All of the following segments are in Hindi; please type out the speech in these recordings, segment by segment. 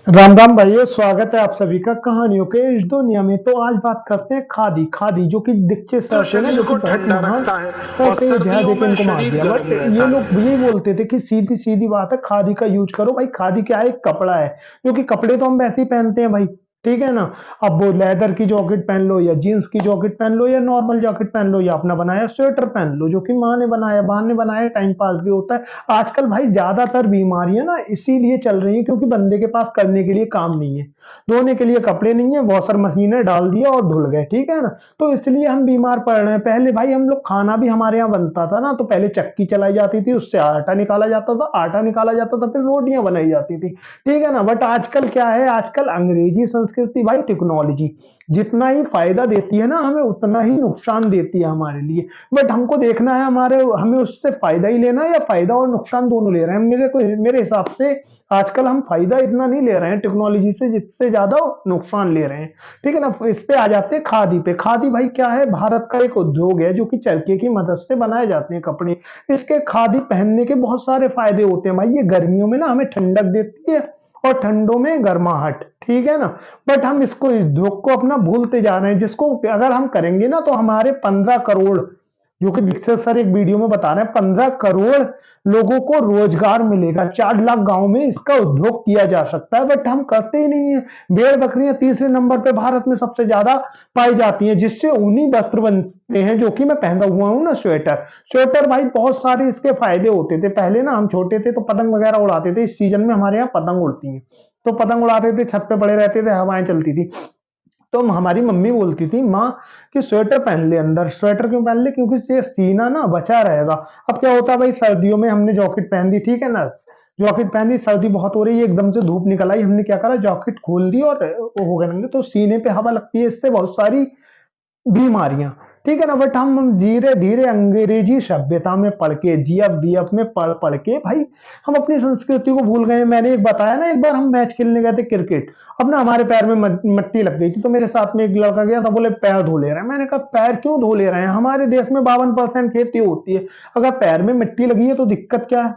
राम राम भाइयों, स्वागत है आप सभी का कहानियों के इस दुनिया में। तो आज बात करते हैं खादी। खादी जो कि दिक्चे तो सर थे ना, शरीर जो कि को बहुत ठंडा महान रखता है सर और थे, जय सर्दियों दे के में इनको मार शरीर दिया। बट गर्म ये रहता है। लोग यही बोलते थे कि सीधी सीधी बात है, खादी का यूज करो भाई। खादी क्या है? एक कपड़ा है, जो कि कपड़े तो हम वैसे ही पहनते हैं भाई, ठीक है ना। अब वो लेदर की जैकेट पहन लो या जीन्स की जैकेट पहन लो या नॉर्मल जैकेट पहन लो या अपना बनाया स्वेटर पहन लो, जो कि माँ ने बनाया, बहन ने बनाया, टाइम पास भी होता है। आजकल भाई ज्यादातर बीमारियां ना इसीलिए चल रही है क्योंकि बंदे के पास करने के लिए काम नहीं है। धोने के लिए कपड़े नहीं है, वॉशर मशीन है, डाल दिया और धुल गए, ठीक है ना। तो इसलिए हम बीमार पड़ रहे हैं। पहले भाई हम लोग खाना भी हमारे यहाँ बनता था ना, तो पहले चक्की चलाई जाती थी, उससे आटा निकाला जाता था, आटा निकाला जाता था, फिर रोटियां बनाई जाती थी, ठीक है ना। बट आजकल क्या है? आजकल अंग्रेजी संस्कृति भाई, टेक्नोलॉजी जितना ही फायदा देती है ना हमें, उतना ही नुकसान देती है हमारे लिए। बट हमको देखना है हमारे, हमें उससे फायदा ही लेना है या फायदा और नुकसान दोनों ले रहे हैं। मेरे हिसाब से आजकल हम फायदा इतना नहीं ले रहे हैं टेक्नोलॉजी से जितने ज्यादा नुकसान ले रहे हैं, ठीक है ना। इस पे आ जाते हैं खादी पे। खादी भाई क्या है? भारत का एक उद्योग है जो कि चरखे की मदद से बनाए जाते हैं कपड़े। इसके खादी पहनने के बहुत सारे फायदे होते हैं भाई। ये गर्मियों में ना हमें ठंडक देती है और ठंडों में गर्माहट, ठीक है ना। बट हम इसको, इस उद्योग को अपना भूलते जा रहे हैं, जिसको अगर हम करेंगे ना तो हमारे 15 करोड़, जो कि दीक्षित सर एक वीडियो में बता रहे हैं, 15 करोड़ लोगों को रोजगार मिलेगा। 4 लाख गांव में इसका उद्योग किया जा सकता है, बट हम करते ही नहीं है। भेड़ बकरियां तीसरे नंबर पे भारत में सबसे ज्यादा पाई जाती हैं, जिससे ऊनी वस्त्र बनते हैं, जो कि मैं पहना हुआ हूं ना, स्वेटर। स्वेटर भाई बहुत सारे इसके फायदे होते थे। पहले ना हम छोटे थे तो पतंग वगैरह उड़ाते थे। इस सीजन में हमारे यहाँ पतंग उड़ती है, तो पतंग उड़ाते थे, छत पे पड़े रहते थे, हवाएं चलती थी। तो हमारी मम्मी बोलती थी, माँ, कि स्वेटर पहन ले अंदर। स्वेटर क्यों पहन ले? क्योंकि ये सीना ना बचा रहेगा। अब क्या होता है भाई, सर्दियों में हमने जैकेट पहन दी, ठीक है ना। जैकेट पहन दी, सर्दी बहुत हो रही है, एकदम से धूप निकल आई, हमने क्या करा, जैकेट खोल दी और वो हो गए नंगे, तो सीने पे हवा लगती है, इससे बहुत सारी बीमारियां, ठीक है ना। बट हम धीरे धीरे अंग्रेजी सभ्यता में पढ़ के, जीएफ बीएफ में पढ़ पढ़ के भाई हम अपनी संस्कृति को भूल गए। मैंने एक बताया ना, एक बार हम मैच खेलने गए थे क्रिकेट। अब ना हमारे पैर में मट्टी लग गई थी, तो मेरे साथ में एक लड़का गया था, बोले पैर धो ले रहे हैं। मैंने कहा पैर क्यों धो ले रहे हैं? हमारे देश में 52% खेती होती है, अगर पैर में मिट्टी लगी है तो दिक्कत क्या है?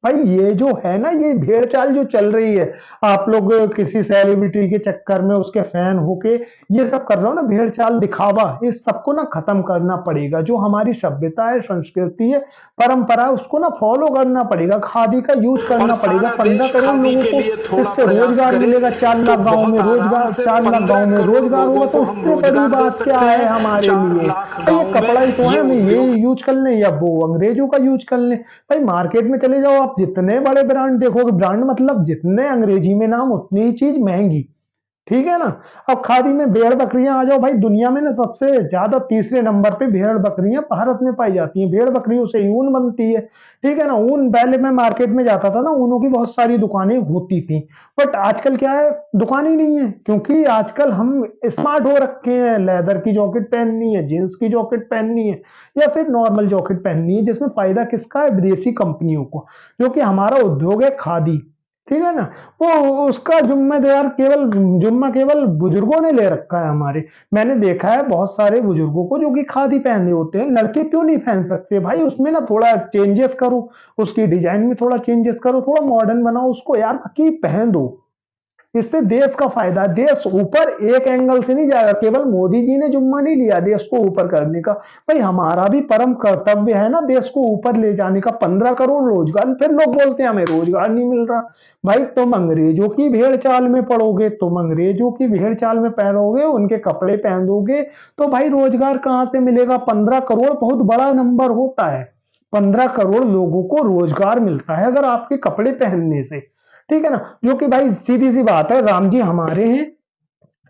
भाई ये जो है ना, ये भेड़ चाल जो चल रही है, आप लोग किसी सेलिब्रिटी के चक्कर में उसके फैन होके ये सब कर रहे हो ना, भेड़ चाल दिखावा, इस सबको ना खत्म करना पड़ेगा। जो हमारी सभ्यता है, संस्कृति है, परंपरा है, उसको ना फॉलो करना पड़ेगा। खादी का यूज और करना पड़ेगा। सारा 15 देश करोड़ खादी लोगों के को लिए थोड़ा इससे प्रयास रोजगार करे मिलेगा। चार तो लाख गांव में बहुत आराम रोजगार, से 4 लाख गांव 15 में करोड़ रोजगार लोगों होगा, को तो हम इससे बड़ी रोजगार दे बात क्या सकते है हैं। हमारे 4 लिए? लाख भाई ये गांव में कपड़ा ही तो ये है, हम ये उद्योग। यूज कर लें या वो अंग्रेजों का यूज कर लें? भाई मार्केट में चले जाओ आप, जितने बड़े ब्रांड देखोगे, ब्रांड मतलब जितने अंग्रेजी में नाम उतनी ही चीज महंगी, ठीक है ना। अब खादी में भेड़ बकरियां आ जाओ भाई, दुनिया में ना सबसे ज्यादा तीसरे नंबर पे भेड़ बकरियां भारत में पाई जाती हैं। भेड़ बकरियों से ऊन बनती है, ठीक है ना। ऊन, पहले मैं मार्केट में जाता था ना, ऊनों की बहुत सारी दुकानें होती थी। बट आजकल क्या है, दुकान ही नहीं है, क्योंकि आजकल हम स्मार्ट हो रखे हैं। लेदर की जैकेट पहननी है, जींस की जैकेट पहननी है, या फिर नॉर्मल जैकेट पहननी है, जिसमें फायदा किसका है? विदेशी कंपनियों को, जो कि हमारा उद्योग है खादी, ठीक है ना। वो उसका जिम्मेदार केवल, जुम्मा केवल बुजुर्गों ने ले रखा है हमारे। मैंने देखा है बहुत सारे बुजुर्गों को जो कि खादी पहने होते हैं। लड़के क्यों नहीं पहन सकते भाई? उसमें ना थोड़ा चेंजेस करो, उसकी डिजाइन में थोड़ा चेंजेस करो, थोड़ा मॉडर्न बनाओ उसको यार, बाकी पहन दो। इससे देश का फायदा है। देश ऊपर एक एंगल से नहीं जाएगा। केवल मोदी जी ने जुम्मा नहीं लिया देश को ऊपर करने का, भाई हमारा भी परम कर्तव्य है ना देश को ऊपर ले जाने का। 15 करोड़ रोजगार, फिर लोग बोलते हैं हमें रोजगार नहीं मिल रहा। भाई तुम अंग्रेजों की भेड़ चाल में पड़ोगे, तुम अंग्रेजों की भेड़ चाल में पहनोगे, उनके कपड़े पहनोगे, तो भाई रोजगार कहां से मिलेगा? 15 करोड़ बहुत बड़ा नंबर होता है। 15 करोड़ लोगों को रोजगार मिलता है अगर आपके कपड़े पहनने से, ठीक है ना। जो कि भाई सीधी सी बात है, राम जी हमारे हैं,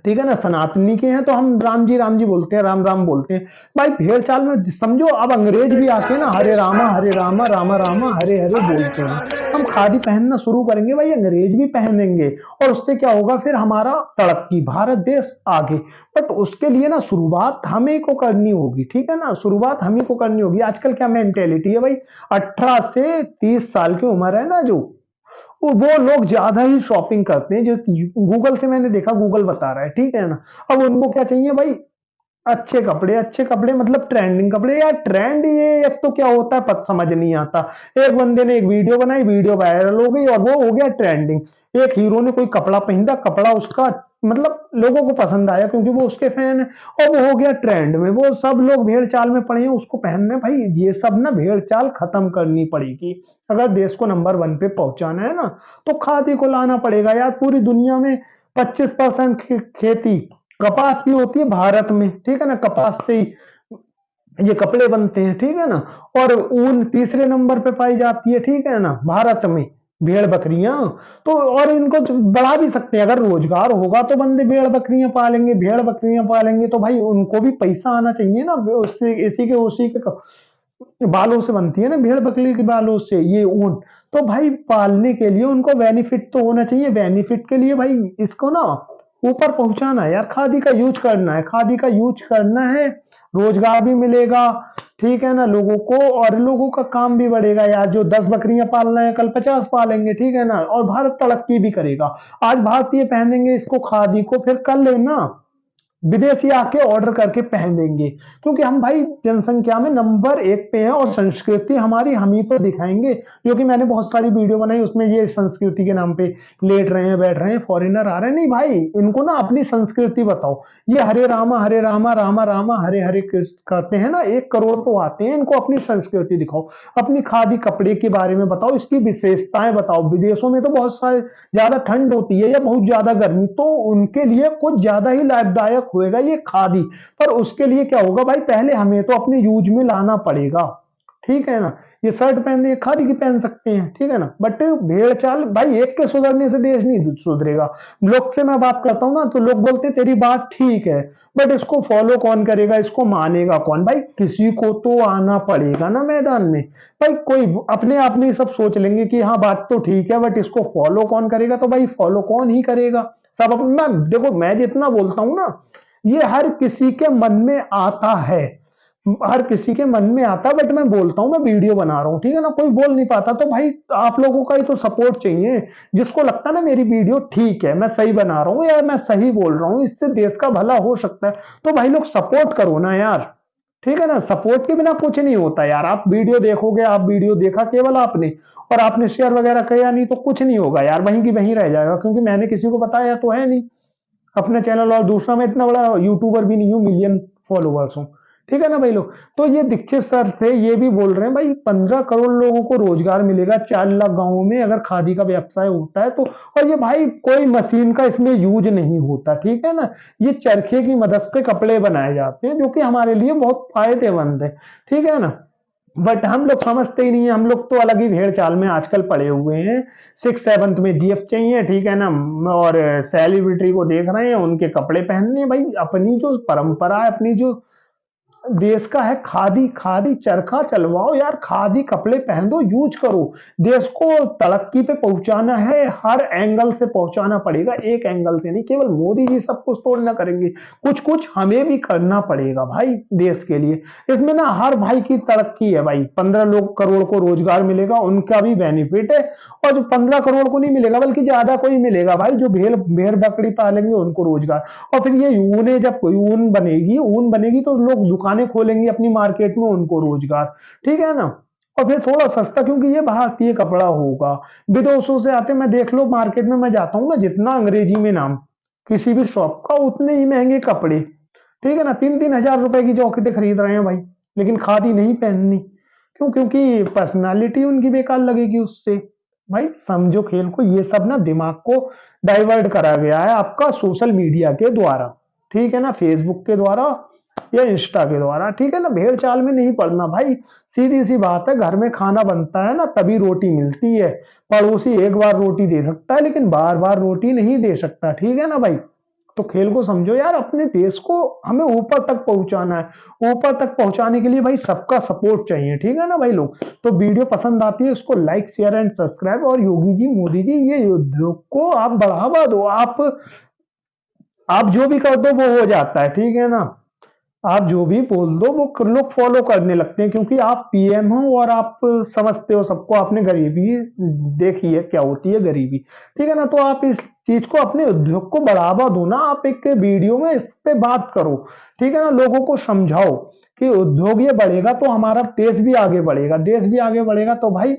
ठीक है ना, सनातनी के हैं, तो हम राम जी बोलते हैं, राम राम बोलते हैं। भाई भेड़ चाल में समझो, अब अंग्रेज भी आके ना हरे रामा रामा रामा हरे हरे बोलते हैं। हम खादी पहनना शुरू करेंगे भाई, अंग्रेज भी पहनेंगे, और उससे क्या होगा? फिर हमारा तरक्की, भारत देश आगे। बट उसके लिए ना शुरुआत हमें को करनी होगी, ठीक है ना, शुरुआत हमें को करनी होगी। आजकल क्या मेंटेलिटी है भाई, 18 से 30 साल की उम्र है ना, जो वो लोग ज्यादा ही शॉपिंग करते हैं। जो गूगल से मैंने देखा, गूगल बता रहा है, ठीक है ना। अब उनको क्या चाहिए भाई? अच्छे कपड़े मतलब ट्रेंडिंग कपड़े यार। ट्रेंड ये एक तो क्या होता है पता समझ नहीं आता। एक बंदे ने एक वीडियो बनाई, वीडियो वायरल हो गई और वो हो गया ट्रेंडिंग। एक हीरो ने कोई कपड़ा पहना, कपड़ा उसका मतलब लोगों को पसंद आया क्योंकि वो उसके फैन है, और वो हो गया ट्रेंड में। वो सब लोग भेड़ चाल में पड़े हैं उसको पहनने। भाई ये सब ना भेड़ चाल खत्म करनी पड़ेगी। अगर देश को नंबर वन पे पहुंचाना है ना, तो खादी को लाना पड़ेगा यार। पूरी दुनिया में 25% खेती कपास की होती है भारत में, ठीक है ना। कपास से ही ये कपड़े बनते हैं, ठीक है ना। और ऊन तीसरे नंबर पे पाई जाती है, ठीक है ना, भारत में। भेड़ बकरियां तो और इनको बढ़ा भी सकते हैं। अगर रोजगार होगा तो बंदे भेड़ बकरियां पालेंगे, भेड़ बकरियां पालेंगे तो भाई उनको भी पैसा आना चाहिए ना। उससे इसी के उसी के बालों से बनती है ना, भेड़ बकरी के बालों से ये ऊन। तो भाई पालने के लिए उनको बेनिफिट तो होना चाहिए। बेनिफिट के लिए भाई इसको ना ऊपर पहुंचाना है यार। खादी का यूज करना है, खादी का यूज करना है। रोजगार भी मिलेगा, ठीक है ना, लोगों को। और लोगों का काम भी बढ़ेगा यार। जो 10 बकरियां पाल रहे हैं कल 50 पालेंगे, ठीक है ना। और भारत तरक्की भी करेगा। आज भारतीय पहनेंगे इसको खादी को, फिर कल लेना विदेशी आके ऑर्डर करके पहनेंगे। क्योंकि हम भाई जनसंख्या में नंबर एक पे हैं और संस्कृति हमारी हम ही तो दिखाएंगे। क्योंकि मैंने बहुत सारी वीडियो बनाई उसमें ये संस्कृति के नाम पे लेट रहे हैं, बैठ रहे हैं, फॉरेनर आ रहे हैं। नहीं भाई, इनको ना अपनी संस्कृति बताओ। ये हरे रामा रामा रामा हरे हरे कृष्ण करते हैं ना, 1 करोड़ तो आते हैं। इनको अपनी संस्कृति दिखाओ, अपनी खादी कपड़े के बारे में बताओ, इसकी विशेषताएं बताओ। विदेशों में तो बहुत सारे ज्यादा ठंड होती है या बहुत ज्यादा गर्मी, तो उनके लिए कुछ ज्यादा ही लाभदायक होएगा ये खादी। पर उसके लिए क्या होगा भाई, पहले हमें तो अपने यूज में लाना पड़ेगा, ठीक है ना। ये शर्ट पहनने खादी की पहन सकते हैं, ठीक है ना। बट भेड़ चाल भाई एक के सुधरने से देश नहीं सुधरेगा। लोग से मैं बात करता हूं ना तो लोग बोलते तेरी बात ठीक है, बट इसको फॉलो कौन करेगा, इसको मानेगा कौन। भाई किसी को तो आना पड़ेगा ना मैदान में। भाई कोई अपने आप में सब सोच लेंगे कि हाँ बात तो ठीक है, बट इसको फॉलो कौन करेगा। तो भाई फॉलो कौन ही करेगा। सब मैं देखो, मैं जितना बोलता हूं ना, ये हर किसी के मन में आता है। हर किसी के मन में आता, बट मैं बोलता हूं, मैं वीडियो बना रहा हूं, ठीक है ना। कोई बोल नहीं पाता तो भाई आप लोगों का ही तो सपोर्ट चाहिए। जिसको लगता है ना मेरी वीडियो ठीक है, मैं सही बना रहा हूं या मैं सही बोल रहा हूं, इससे देश का भला हो सकता है, तो भाई लोग सपोर्ट करो ना यार, ठीक है ना। सपोर्ट के बिना कुछ नहीं होता यार। आप वीडियो देखोगे, आप वीडियो देखा केवल आपने और आपने शेयर वगैरह किया नहीं, तो कुछ नहीं होगा यार, वहीं की वहीं रह जाएगा। क्योंकि मैंने किसी को बताया तो है नहीं अपने चैनल। और दूसरा मैं इतना बड़ा यूट्यूबर भी नहीं हूँ, मिलियन फॉलोवर्स हूँ, ठीक है ना भाई लोग। तो ये दीक्षित सर थे, ये भी बोल रहे हैं भाई 15 करोड़ लोगों को रोजगार मिलेगा 4 लाख गांवों में अगर खादी का व्यवसाय होता है तो। और ये भाई कोई मशीन का इसमें यूज नहीं होता, ठीक है ना। ये चरखे की मदद से कपड़े बनाए जाते हैं जो कि हमारे लिए बहुत फायदेमंद है, ठीक है ना। बट हम लोग समझते ही नहीं है। हम लोग तो अलग ही भेड़ चाल में आजकल पड़े हुए हैं। 6 7 में जीएफ चाहिए, ठीक है ना। और सेलिब्रिटी को देख रहे हैं, उनके कपड़े पहनने। भाई अपनी जो परंपरा है, अपनी जो देश का है, खादी खादी चरखा चलवाओ यार। खादी कपड़े पहन दो, यूज करो। देश को तरक्की पे पहुंचाना है, हर एंगल से पहुंचाना पड़ेगा, एक एंगल से नहीं। केवल मोदी जी सब कुछ तोड़ ना करेंगे, कुछ कुछ हमें भी करना पड़ेगा भाई देश के लिए। इसमें ना हर भाई की तरक्की है भाई। 15 करोड़ को रोजगार मिलेगा, उनका भी बेनिफिट है। और जो 15 करोड़ को नहीं मिलेगा बल्कि ज्यादा को ही मिलेगा भाई, जो भेड़ भेड़ बकरी पालेंगे उनको रोजगार। और फिर ये ऊन, जब कोई ऊन बनेगी तो लोग दुकानें खोलेंगे अपनी मार्केट में, उनको रोजगार, ठीक है ना। और फिर थोड़ा सस्ता, क्योंकि ये भारतीय कपड़ा होगा। विदेशों से आते, मैं देख लो मार्केट में मैं जाता हूँ ना, जितना अंग्रेजी में नाम किसी भी शॉप का, उतने ही महंगे कपड़े, ठीक है ना। 3 3 हजार रुपए की जॉकेटें खरीद रहे हैं भाई, लेकिन खादी नहीं पहननी। क्यों? क्योंकि पर्सनालिटी उनकी बेकार लगेगी उससे। भाई समझो खेल को। ये सब ना दिमाग को डाइवर्ट करा गया है आपका सोशल मीडिया के द्वारा, ठीक है ना, फेसबुक के द्वारा या इंस्टा के द्वारा, ठीक है ना। भेड़ चाल में नहीं पड़ना भाई। सीधी सी बात है, घर में खाना बनता है ना तभी रोटी मिलती है। पड़ोसी एक बार रोटी दे सकता है लेकिन बार बार रोटी नहीं दे सकता, ठीक है ना भाई। तो खेल को समझो यार। अपने देश को हमें ऊपर तक पहुंचाना है। ऊपर तक पहुंचाने के लिए भाई सबका सपोर्ट चाहिए, ठीक है ना भाई लोग। तो वीडियो पसंद आती है उसको लाइक शेयर एंड सब्सक्राइब। और योगी जी, मोदी जी, ये उद्योग को आप बढ़ावा दो। आप जो भी कर दो वो हो जाता है, ठीक है ना। आप जो भी बोल दो वो लोग फॉलो करने लगते हैं, क्योंकि आप पीएम हो और आप समझते हो सबको। आपने गरीबी देखी है क्या होती है गरीबी, ठीक है ना। तो आप इस चीज को, अपने उद्योग को बढ़ावा दो ना, आप एक वीडियो में इस पे बात करो, ठीक है ना, लोगों को समझाओ कि उद्योग ये बढ़ेगा तो हमारा देश भी आगे बढ़ेगा, देश भी आगे बढ़ेगा तो भाई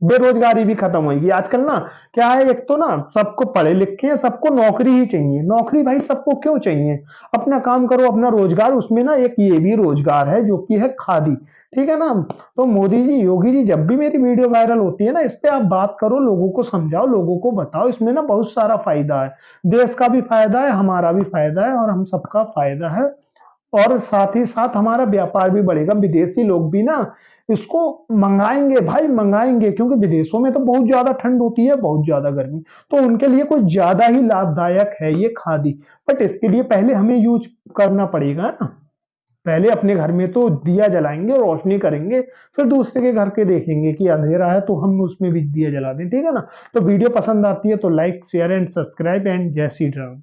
बेरोजगारी भी खत्म होगी। आजकल ना क्या है, एक तो ना सबको पढ़े लिखे हैं, सबको नौकरी ही चाहिए, नौकरी भाई सबको क्यों चाहिए, अपना काम करो, अपना रोजगार, उसमें ना एक ये भी रोजगार है जो कि है खादी, ठीक है ना। तो मोदी जी, योगी जी, जब भी मेरी वीडियो वायरल होती है ना, इस पे आप बात करो, लोगों को समझाओ, लोगों को बताओ, इसमें ना बहुत सारा फायदा है, देश का भी फायदा है, हमारा भी फायदा है, और हम सबका फायदा है। और साथ ही साथ हमारा व्यापार भी बढ़ेगा, विदेशी लोग भी ना इसको मंगाएंगे भाई, मंगाएंगे, क्योंकि विदेशों में तो बहुत ज्यादा ठंड होती है, बहुत ज्यादा गर्मी, तो उनके लिए कुछ ज्यादा ही लाभदायक है ये खादी। बट इसके लिए पहले हमें यूज करना पड़ेगा ना, पहले अपने घर में तो दिया जलाएंगे, रोशनी करेंगे, फिर दूसरे के घर के देखेंगे कि अंधेरा है तो हम उसमें भी दिया जला दें, ठीक है ना। तो वीडियो पसंद आती है तो like share and subscribe, and जय श्री राम।